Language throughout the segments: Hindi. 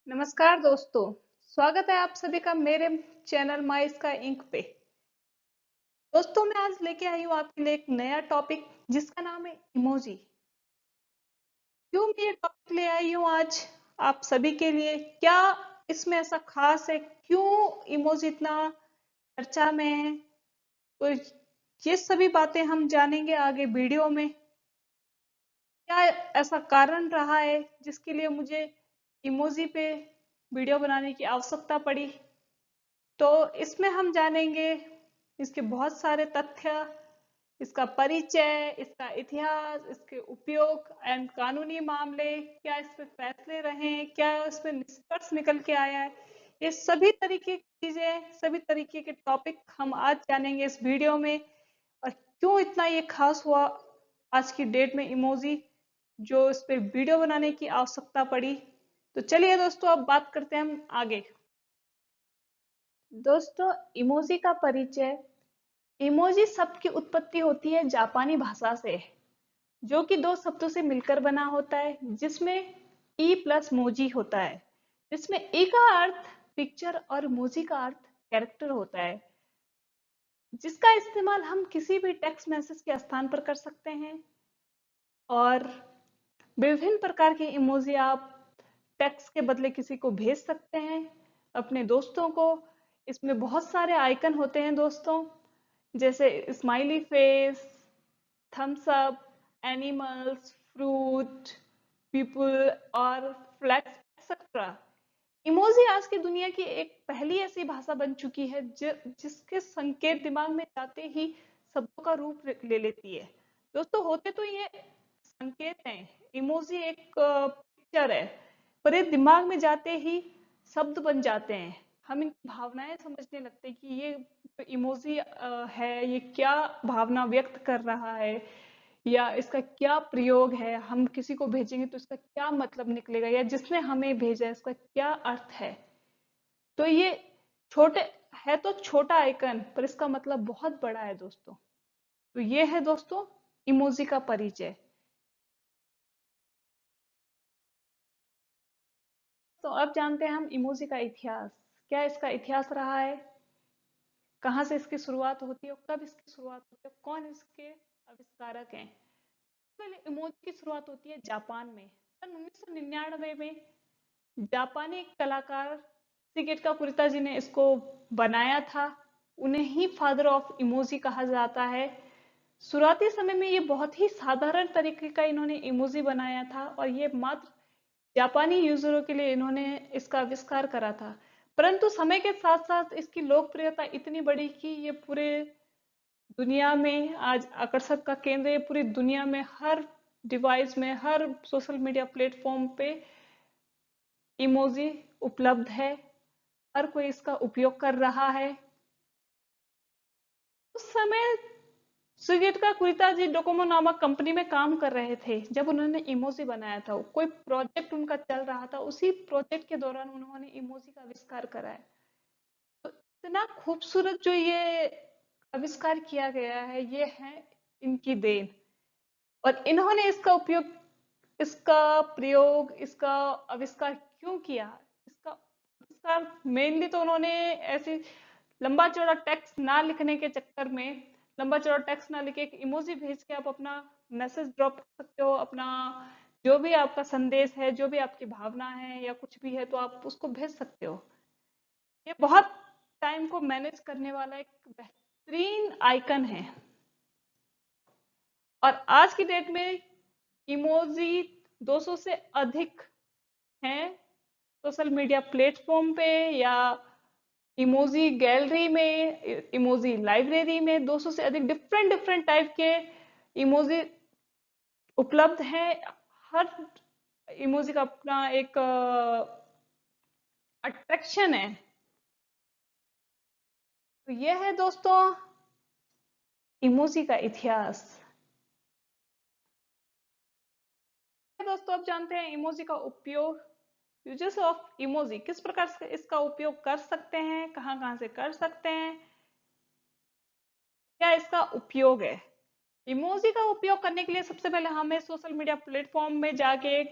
नमस्कार दोस्तों। स्वागत है आप सभी का मेरे चैनल माई स्काई इंक पे। दोस्तों मैं आज लेके आई हूँ आपके लिए एक नया टॉपिक जिसका नाम है इमोजी। क्यों मैं ये टॉपिक ले आई हूँ आज आप सभी के लिए? क्या इसमें ऐसा खास है? क्यों इमोजी इतना चर्चा में है? तो ये सभी बातें हम जानेंगे आगे वीडियो में। क्या ऐसा कारण रहा है जिसके लिए मुझे इमोजी पे वीडियो बनाने की आवश्यकता पड़ी? तो इसमें हम जानेंगे इसके बहुत सारे तथ्य, इसका परिचय, इसका इतिहास, इसके उपयोग एंड कानूनी मामले, क्या इस पे फैसले रहे, क्या इस पे निष्कर्ष निकल के आया है। ये सभी तरीके की चीजें, सभी तरीके के टॉपिक हम आज जानेंगे इस वीडियो में। और क्यों इतना ये खास हुआ आज की डेट में इमोजी, जो इस पे वीडियो बनाने की आवश्यकता पड़ी। तो चलिए दोस्तों अब बात करते हैं हम आगे। दोस्तों इमोजी का परिचय। इमोजी शब्द की उत्पत्ति होती है जापानी भाषा से, जो कि दो शब्दों से मिलकर बना होता है, जिसमें ई प्लस मोजी होता है, जिसमें ई का अर्थ पिक्चर और मोजी का अर्थ कैरेक्टर होता है, जिसका इस्तेमाल हम किसी भी टेक्स्ट मैसेज के स्थान पर कर सकते हैं। और विभिन्न प्रकार के इमोजी आप टेक्स्ट के बदले किसी को भेज सकते हैं, अपने दोस्तों को। इसमें बहुत सारे आइकन होते हैं दोस्तों, जैसे smiley face, thumbs up, animals, fruit, people और फ्लैग्स एक्सेट्रा। इमोजी आज की दुनिया की एक पहली ऐसी भाषा बन चुकी है जिसके संकेत दिमाग में जाते ही शब्दों का रूप ले लेती है। दोस्तों होते तो ये संकेत हैं, इमोजी एक पिक्चर है, पर ये दिमाग में जाते ही शब्द बन जाते हैं। हम इनकी भावनाएं समझने लगते हैं कि ये इमोजी है, ये क्या भावना व्यक्त कर रहा है, या इसका क्या प्रयोग है। हम किसी को भेजेंगे तो इसका क्या मतलब निकलेगा, या जिसने हमें भेजा है इसका क्या अर्थ है। तो ये छोटे है तो छोटा आइकन, पर इसका मतलब बहुत बड़ा है दोस्तों। तो ये है दोस्तों इमोजी का परिचय। तो अब जानते हैं हम इमोजी का इतिहास। क्या इसका इतिहास रहा है, कहाँ से इसकी शुरुआत होती है, और कब इसकी शुरुआत होती है, कौन इसके आविष्कारक हैं। पहले इमोजी की शुरुआत होती है जापान में। सन 1999 में जापानी कलाकार शिगेटा कुरिता जी ने इसको बनाया था। उन्हें ही फादर ऑफ इमोजी कहा जाता है। शुरुआती समय में ये बहुत ही साधारण तरीके का इन्होंने इमोजी बनाया था, और ये मात्र जापानी यूजरों के लिए इन्होंने इसका आविष्कार करा था। परंतु समय के साथ साथ इसकी लोकप्रियता इतनी बढ़ी कि ये पूरे दुनिया में आज आकर्षण का केंद्र है। पूरी दुनिया में हर डिवाइस में, हर सोशल मीडिया प्लेटफॉर्म पे इमोजी उपलब्ध है। हर कोई इसका उपयोग कर रहा है। उस समय सुगेटका कुरिता जी डोकोमो नामक कंपनी में काम कर रहे थे जब उन्होंने इमोजी बनाया था। कोई प्रोजेक्ट उनका चल रहा था, उसी प्रोजेक्ट के दौरान उन्होंने इमोजी का आविष्कार करा है। तो इतना खूबसूरत जो ये आविष्कार किया गया है, ये है इनकी देन। और इन्होंने इसका उपयोग, इसका प्रयोग, इसका आविष्कार क्यों किया? इसका आविष्कार मेनली तो उन्होंने ऐसी लंबा चौड़ा टेक्स्ट ना लिखने के चक्कर में, लंबा चौड़ा टेक्स्ट ना लिखे, एक इमोजी भेज के आप अपना मैसेज ड्रॉप कर सकते हो। अपना जो भी आपका संदेश है, जो भी आपकी भावना है या कुछ भी है, तो आप उसको भेज सकते हो। ये बहुत टाइम को मैनेज करने वाला एक बेहतरीन आइकन है। और आज की डेट में इमोजी 200 से अधिक हैं सोशल मीडिया प्लेटफॉर्म पे, या इमोजी गैलरी में, इमोजी लाइब्रेरी में 200 से अधिक डिफरेंट डिफरेंट टाइप के इमोजी उपलब्ध हैं। हर इमोजी का अपना एक अट्रैक्शन है। तो यह है दोस्तों इमोजी का इतिहास। दोस्तों अब जानते हैं इमोजी का उपयोग। यूजेस ऑफ इमोजी, किस प्रकार से इसका उपयोग कर सकते हैं, कहाँ कहाँ से कर सकते हैं, क्या इसका उपयोग है। इमोजी का उपयोग करने के लिए सबसे पहले हमें सोशल मीडिया प्लेटफॉर्म में जाके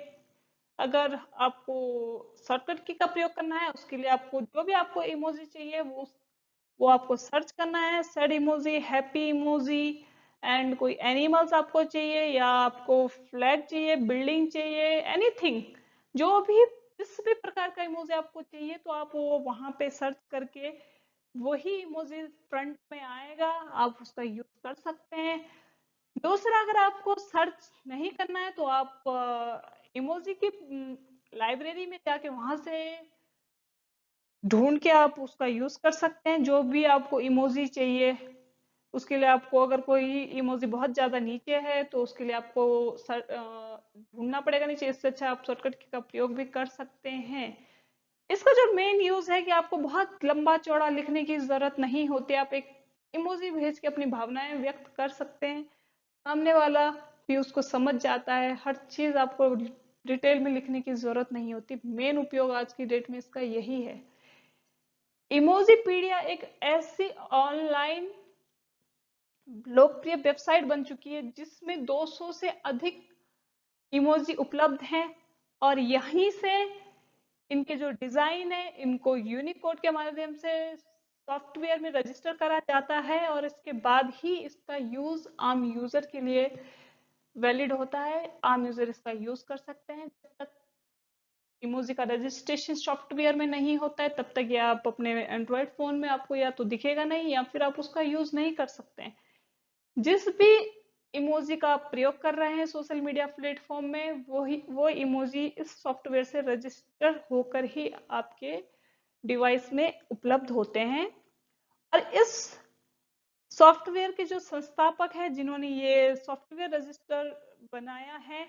अगर आपको शॉर्टकट की का प्रयोग करना है, उसके लिए आपको जो भी आपको इमोजी चाहिए वो आपको सर्च करना है। Sad emoji, happy emoji, and कोई एनिमल्स आपको चाहिए, या आपको फ्लैग चाहिए, बिल्डिंग चाहिए, एनीथिंग, जो भी जिस भी प्रकार का इमोजी आपको चाहिए, तो आप वो वहां पे सर्च करके वही इमोजी फ्रंट में आएगा, आप उसका यूज कर सकते हैं। दूसरा, अगर आपको सर्च नहीं करना है तो आप इमोजी की लाइब्रेरी में जाके वहां से ढूंढ के आप उसका यूज कर सकते हैं, जो भी आपको इमोजी चाहिए। उसके लिए आपको, अगर कोई इमोजी बहुत ज्यादा नीचे है तो उसके लिए आपको ढूंढना पड़ेगा नीचे, इससे अच्छा आप शॉर्टकट की का प्रयोग भी कर सकते हैं। इसका जो मेन यूज है कि आपको बहुत लंबा चौड़ा लिखने की जरूरत नहीं होती, आप एक इमोजी भेज के अपनी भावनाएं व्यक्त कर सकते हैं, सामने वाला भी उसको समझ जाता है। हर चीज आपको डिटेल में लिखने की जरूरत नहीं होती। मेन उपयोग आज की डेट में इसका यही है। इमोजीपीडिया एक ऐसी ऑनलाइन लोकप्रिय वेबसाइट बन चुकी है जिसमें 200 से अधिक इमोजी उपलब्ध हैं, और यहीं से इनके जो डिजाइन है इनको यूनिकोड के माध्यम से सॉफ्टवेयर में रजिस्टर करा जाता है, और इसके बाद ही इसका यूज आम यूजर के लिए वैलिड होता है। आम यूजर इसका यूज कर सकते हैं। जब तक इमोजी का रजिस्ट्रेशन सॉफ्टवेयर में नहीं होता है तब तक ये आप अपने एंड्रॉयड फोन में आपको या तो दिखेगा नहीं, या फिर आप उसका यूज नहीं कर सकते हैं। जिस भी इमोजी का आप प्रयोग कर रहे हैं सोशल मीडिया प्लेटफॉर्म में, वो इमोजी इस सॉफ्टवेयर से रजिस्टर होकर ही आपके डिवाइस में उपलब्ध होते हैं। और इस सॉफ्टवेयर के जो संस्थापक है, जिन्होंने ये सॉफ्टवेयर रजिस्टर बनाया है,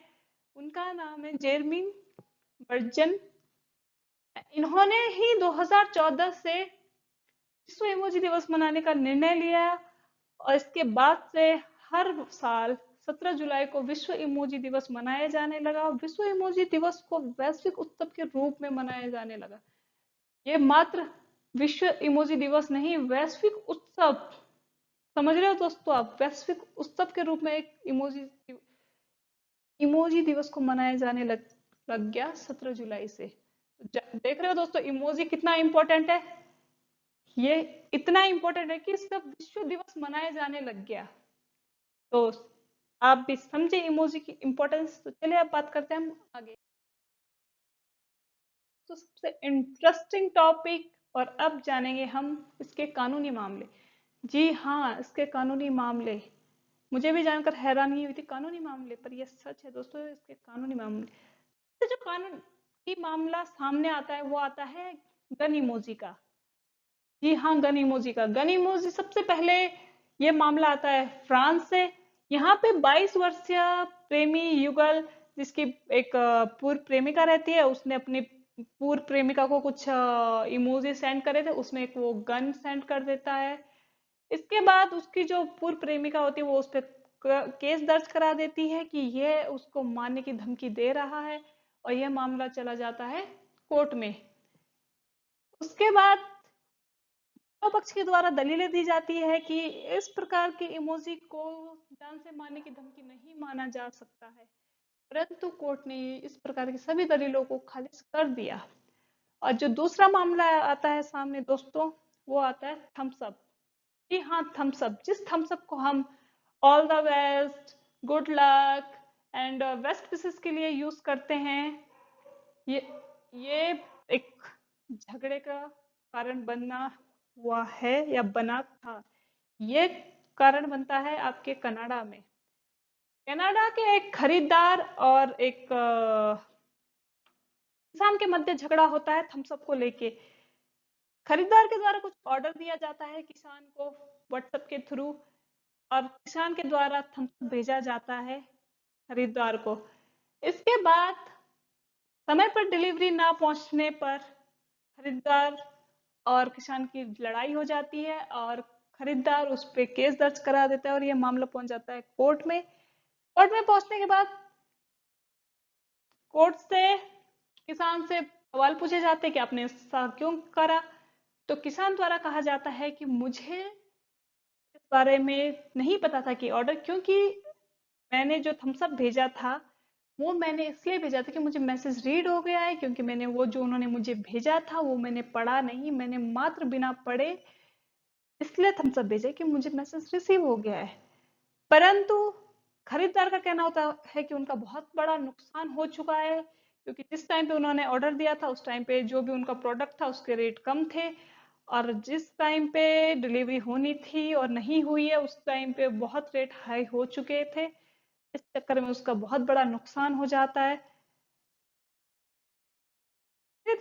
उनका नाम है जेरमिन बर्जन। इन्होंने ही 2014 से विश्व इमोजी दिवस मनाने का निर्णय लिया, और इसके बाद से हर साल 17 जुलाई को विश्व इमोजी दिवस मनाया जाने लगा, और विश्व इमोजी दिवस को वैश्विक उत्सव के रूप में मनाया जाने लगा। ये मात्र विश्व इमोजी दिवस नहीं, वैश्विक उत्सव, समझ रहे हो दोस्तों आप, वैश्विक उत्सव के रूप में एक इमोजी दिवस को मनाया जाने लग गया 17 जुलाई से। देख रहे हो दोस्तों इमोजी कितना इंपॉर्टेंट है। ये इतना इंपॉर्टेंट है कि इसका विश्व दिवस मनाया जाने लग गया। तो आप भी समझे इमोजी की इंपॉर्टेंस। तो चलिए अब बात करते हैं हम आगे। तो सबसे इंटरेस्टिंग टॉपिक, और अब जानेंगे हम इसके कानूनी मामले। जी हाँ, इसके कानूनी मामले, मुझे भी जानकर हैरानी हुई थी कानूनी मामले, पर यह सच है दोस्तों, इसके कानूनी मामले। तो जो कानूनी मामला सामने आता है वो आता है गन इमोजी का। जी हाँ, गन इमोजी का। गन इमोजी सबसे पहले ये मामला आता है फ्रांस से। यहाँ पे 22 वर्षीय प्रेमी युगल, जिसकी एक पूर्व प्रेमिका रहती है, उसने अपनी पूर्व प्रेमिका को कुछ इमोजी सेंड करे थे, उसमें एक वो गन सेंड कर देता है। इसके बाद उसकी जो पूर्व प्रेमिका होती है वो उस पर केस दर्ज करा देती है कि ये उसको मारने की धमकी दे रहा है, और यह मामला चला जाता है कोर्ट में। उसके बाद पक्ष के द्वारा दलीलें दी जाती है कि इस प्रकार के इमोजी को जान से मारने की धमकी नहीं माना जा सकता है, परंतु कोर्ट ने इस प्रकार की सभी दलीलों को खारिज कर दिया। और जो दूसरा मामला आता है सामने दोस्तों, वो आता है थम्स अप। जी हाँ, थम्स अप, जिस थम्स अप को हम all the best, good luck and best wishes के लिए यूज करते हैं, ये ये एक झगड़े का कारण बनना हुआ है या बना था। ये कारण बनता है आपके कनाडा में। कनाडा के एक खरीदार और एक किसान के मध्य झगड़ा होता है थम्स अप को लेके। खरीदार के द्वारा कुछ ऑर्डर दिया जाता है किसान को व्हाट्सएप के थ्रू, और किसान के द्वारा थम्स अप भेजा जाता है खरीदार को। इसके बाद समय पर डिलीवरी ना पहुंचने पर खरीदार और किसान की लड़ाई हो जाती है, और खरीदार उस पर केस दर्ज करा देता है, और यह मामला पहुंच जाता है कोर्ट में। कोर्ट में पहुंचने के बाद कोर्ट से किसान से सवाल पूछे जाते हैं कि आपने ऐसा क्यों करा। तो किसान द्वारा कहा जाता है कि मुझे इस बारे में नहीं पता था कि ऑर्डर, क्योंकि मैंने जो थम्स अप भेजा था वो मैंने इसलिए भेजा था कि मुझे मैसेज रीड हो गया है, क्योंकि मैंने वो जो उन्होंने मुझे भेजा था वो मैंने पढ़ा नहीं, मैंने मात्र बिना पढ़े इसलिए थम्स अप भेजा कि मुझे मैसेज रिसीव हो गया है। परंतु खरीदार का कहना होता है कि उनका बहुत बड़ा नुकसान हो चुका है, क्योंकि जिस टाइम पे उन्होंने ऑर्डर दिया था उस टाइम पे जो भी उनका प्रोडक्ट था उसके रेट कम थे, और जिस टाइम पे डिलीवरी होनी थी और नहीं हुई है उस टाइम पे बहुत रेट हाई हो चुके थे। इस चक्कर में उसका बहुत बड़ा नुकसान हो जाता है। फिर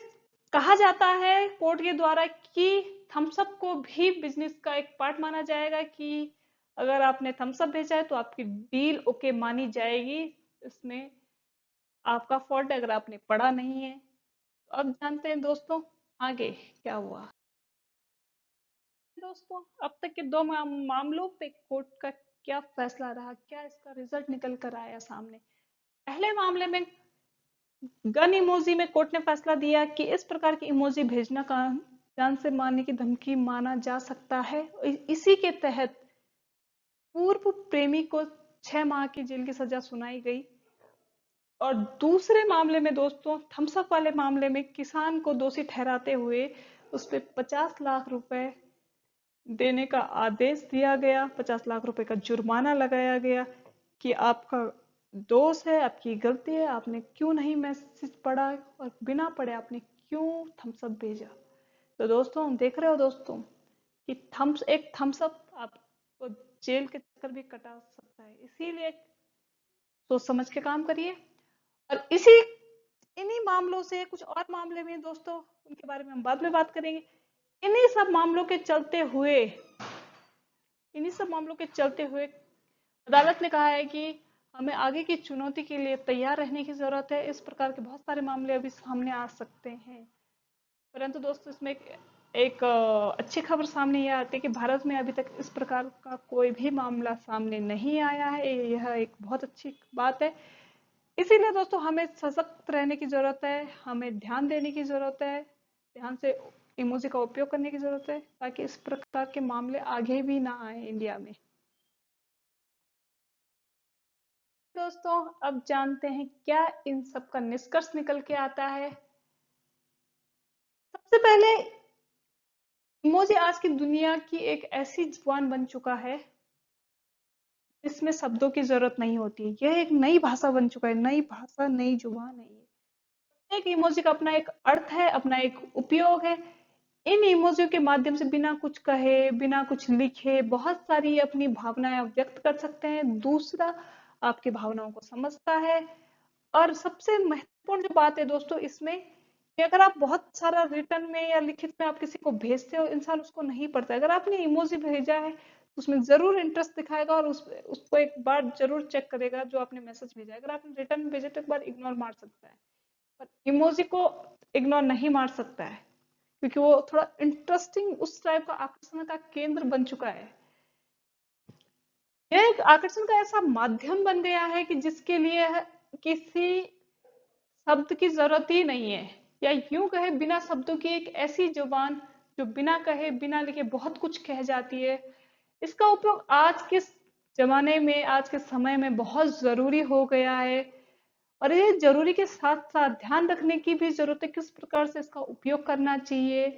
कहा जाता है कोर्ट के द्वारा कि थम्स अप को भी बिजनेस का एक पार्ट माना जाएगा, कि अगर आपने थम्स अप भेजा है तो आपकी डील ओके मानी जाएगी, इसमें आपका फॉल्ट है अगर आपने पढ़ा नहीं है। तो अब जानते हैं दोस्तों आगे क्या हुआ। दोस्तों अब तक के दो मामलों पे कोर्ट का क्या फैसला रहा, क्या इसका रिजल्ट निकल कर आया सामने। पहले मामले में गन इमोजी में कोर्ट ने फैसला दिया कि इस प्रकार की इमोजी भेजना का जान से मारने की धमकी माना जा सकता है। इसी के तहत पूर्व प्रेमी को 6 माह की जेल की सजा सुनाई गई। और दूसरे मामले में दोस्तों थम्स अप वाले मामले में किसान को दोषी ठहराते हुए उस पे 50 लाख रुपए देने का आदेश दिया गया, 50 लाख रुपए का जुर्माना लगाया गया कि आपका दोष है, आपकी गलती है, आपने क्यों नहीं मैसेज पढ़ा और बिना पढ़े आपने क्यों थम्स अप भेजा। तो दोस्तों देख रहे हो दोस्तों कि एक थम्स अप आपको जेल के चक्कर भी कटा सकता है, इसीलिए सोच समझ के काम करिए। और इन्हीं मामलों से कुछ और मामले में दोस्तों उनके बारे में हम बाद में बात करेंगे। इन्हीं सब मामलों के चलते हुए इन्हीं सब मामलों के चलते हुए अदालत ने कहा है कि हमें आगे की चुनौती के लिए तैयार रहने की जरूरत है। इस प्रकार के बहुत सारे मामले अभी सामने आ सकते हैं। परंतु दोस्तों इसमें एक अच्छी खबर सामने यह आती है कि भारत में अभी तक इस प्रकार का कोई भी मामला सामने नहीं आया है। यह एक बहुत अच्छी बात है। इसीलिए दोस्तों हमें सशक्त रहने की जरूरत है, हमें ध्यान देने की जरूरत है, ध्यान से इमोजी का उपयोग करने की जरूरत है, ताकि इस प्रकार के मामले आगे भी ना आए इंडिया में। दोस्तों अब जानते हैं क्या इन सब का निष्कर्ष निकल के आता है। सबसे पहले इमोजी आज की दुनिया की एक ऐसी जुबान बन चुका है जिसमें शब्दों की जरूरत नहीं होती। यह एक नई भाषा बन चुका है, नई भाषा नई जुबान है ये। एक इमोजी का अपना एक अर्थ है, अपना एक उपयोग है। इन इमोजियों के माध्यम से बिना कुछ कहे, बिना कुछ लिखे बहुत सारी अपनी भावनाएं व्यक्त कर सकते हैं। दूसरा आपकी भावनाओं को समझता है। और सबसे महत्वपूर्ण जो बात है दोस्तों इसमें कि अगर आप बहुत सारा रिटर्न में या लिखित में आप किसी को भेजते हो, इंसान उसको नहीं पढ़ता है। अगर आपने इमोजी भेजा है तो उसमें जरूर इंटरेस्ट दिखाएगा और उसको एक बार जरूर चेक करेगा जो आपने मैसेज भेजा है। अगर आपने रिटर्न में भेजा तो एक बार इग्नोर मार सकता है, पर इमोजी को इग्नोर नहीं मार सकता है, क्योंकि वो थोड़ा इंटरेस्टिंग उस टाइप का आकर्षण का केंद्र बन चुका है। यह एक आकर्षण का ऐसा माध्यम बन गया है कि जिसके लिए किसी शब्द की जरूरत ही नहीं है, या यूं कहे बिना शब्दों की एक ऐसी जुबान जो बिना कहे बिना लिखे बहुत कुछ कह जाती है। इसका उपयोग आज के जमाने में, आज के समय में बहुत जरूरी हो गया है। और ये जरूरी के साथ साथ ध्यान रखने की भी जरूरत है किस प्रकार से इसका उपयोग करना चाहिए,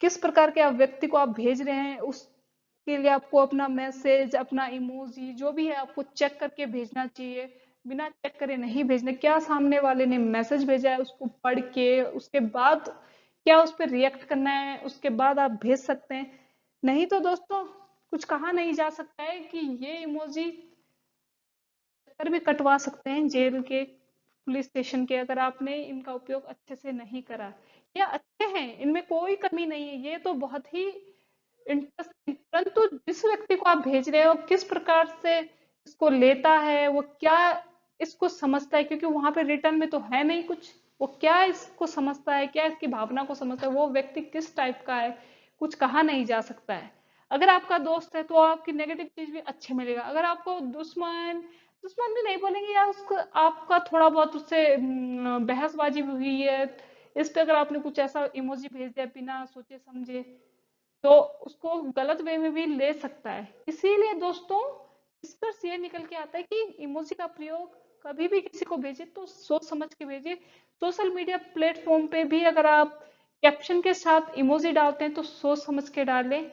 किस प्रकार के आप व्यक्ति को आप भेज रहे हैं उसके लिए आपको अपना मैसेज, अपना इमोजी जो भी है आपको चेक करके भेजना चाहिए। बिना चेक करे नहीं भेजना। क्या सामने वाले ने मैसेज भेजा है उसको पढ़ के उसके बाद क्या उस पर रिएक्ट करना है, उसके बाद आप भेज सकते हैं। नहीं तो दोस्तों कुछ कहा नहीं जा सकता है कि ये इमोजी चक्कर भी कटवा सकते हैं जेल के, पुलिस स्टेशन के, अगर आपने इनका उपयोग अच्छे से नहीं करा। या अच्छे हैं, इनमें कोई कमी नहीं है, ये तो बहुत ही इंटरेस्टिंग। परंतु जिस व्यक्ति को आप भेज रहे हो किस प्रकार से इसको लेता है, वो क्या इसको समझता है, क्योंकि वहां पे रिटर्न में तो है नहीं कुछ। वो क्या इसको समझता है, क्या इसकी भावना को समझता है, वो व्यक्ति किस टाइप का है, कुछ कहा नहीं जा सकता है। अगर आपका दोस्त है तो आपकी नेगेटिव चीज भी अच्छे मिलेगा। अगर आपको दुश्मन दुश्मन भी नहीं बोलेंगे, या उसको आपका थोड़ा बहुत उससे बहसबाजी भी हुई है, इस पे अगर आपने कुछ ऐसा इमोजी भेज दिया बिना सोचे समझे, तो उसको गलत वे में भी ले सकता है। इसीलिए दोस्तों निष्कर्ष ये निकल के आता है कि इमोजी का प्रयोग कभी भी किसी को भेजे तो सोच समझ के भेजिए। सोशल मीडिया प्लेटफॉर्म पे भी अगर आप कैप्शन के साथ इमोजी डालते हैं तो सोच समझ के डालें,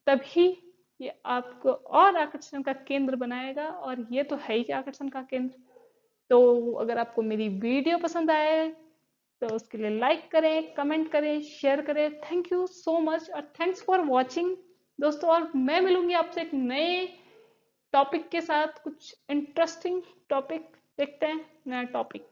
तभी ये आपको और आकर्षण का केंद्र बनाएगा, और ये तो है ही आकर्षण का केंद्र। तो अगर आपको मेरी वीडियो पसंद आए तो उसके लिए लाइक करें, कमेंट करें, शेयर करें। थैंक यू सो मच और थैंक्स फॉर वॉचिंग दोस्तों। और मैं मिलूंगी आपसे एक नए टॉपिक के साथ, कुछ इंटरेस्टिंग टॉपिक। देखते हैं नया टॉपिक।